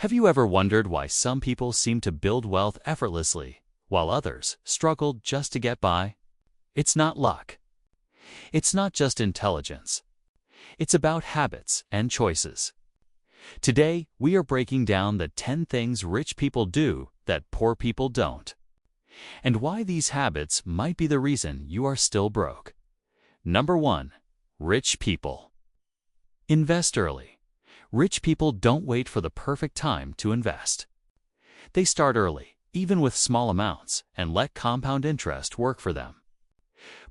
Have you ever wondered why some people seem to build wealth effortlessly, while others struggle just to get by? It's not luck. It's not just intelligence. It's about habits and choices. Today, we are breaking down the 10 things rich people do that poor people don't, and why these habits might be the reason you are still broke. Number 1. Rich people. Invest early. Rich people don't wait for the perfect time to invest. They start early, even with small amounts, and let compound interest work for them.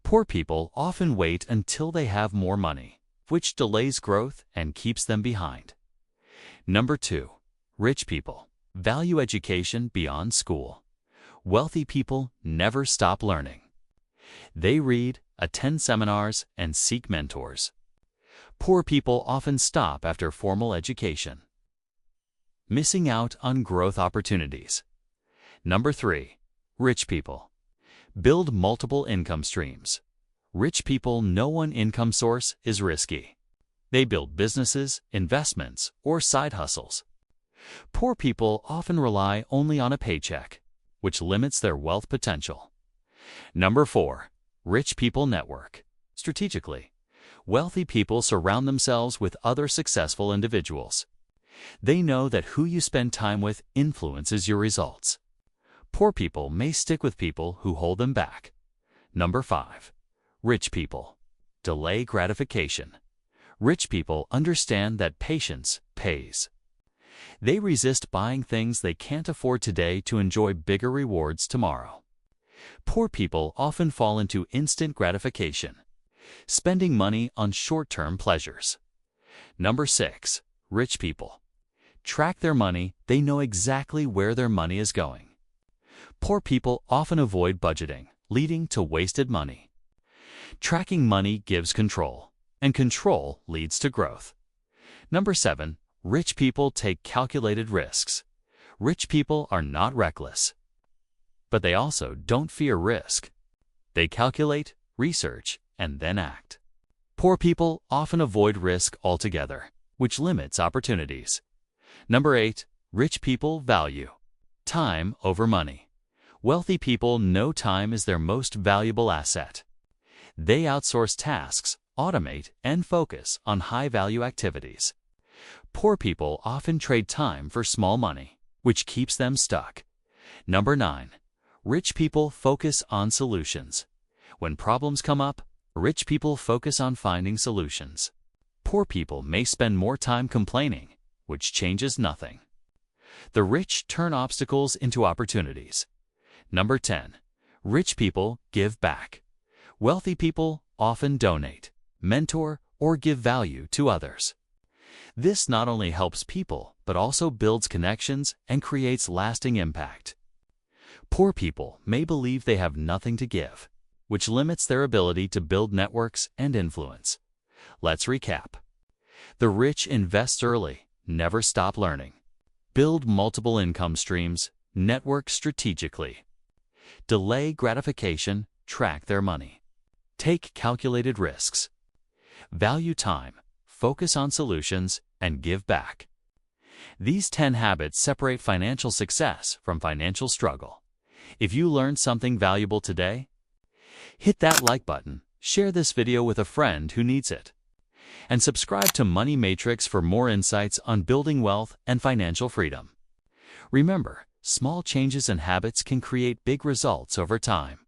Poor people often wait until they have more money, which delays growth and keeps them behind. Number 2. Rich people value education beyond school. Wealthy people never stop learning. They read, attend seminars, and seek mentors. Poor people often stop after formal education, missing out on growth opportunities. Number 3. Rich people build multiple income streams. Rich people know one income source is risky. They build businesses, investments, or side hustles. Poor people often rely only on a paycheck, which limits their wealth potential. Number 4. Rich people network strategically. Wealthy people surround themselves with other successful individuals. They know that who you spend time with influences your results. Poor people may stick with people who hold them back. Number 5. Rich people delay gratification. Rich people understand that patience pays. They resist buying things they can't afford today to enjoy bigger rewards tomorrow. Poor people often fall into instant gratification, spending money on short-term pleasures. Number 6. Rich people track their money. They know exactly where their money is going. Poor people often avoid budgeting, leading to wasted money. Tracking money gives control, and control leads to growth. Number 7. Rich people take calculated risks. Rich people are not reckless, but they also don't fear risk. They calculate, research, and then act. Poor people often avoid risk altogether, which limits opportunities. Number 8. Rich people value time over money. Wealthy people know time is their most valuable asset. They outsource tasks, automate, and focus on high-value activities. Poor people often trade time for small money, which keeps them stuck. Number 9. Rich people focus on solutions. When problems come up, rich people focus on finding solutions. Poor people may spend more time complaining, which changes nothing. The rich turn obstacles into opportunities. Number 10. Rich people give back. Wealthy people often donate, mentor, or give value to others. This not only helps people, but also builds connections and creates lasting impact. Poor people may believe they have nothing to give, which limits their ability to build networks and influence. Let's recap. The rich invest early, never stop learning. Build multiple income streams, network strategically. Delay gratification, track their money. Take calculated risks. Value time, focus on solutions, and give back. These 10 habits separate financial success from financial struggle. If you learned something valuable today, hit that like button, share this video with a friend who needs it, and subscribe to Money Matrix for more insights on building wealth and financial freedom. Remember, small changes in habits can create big results over time.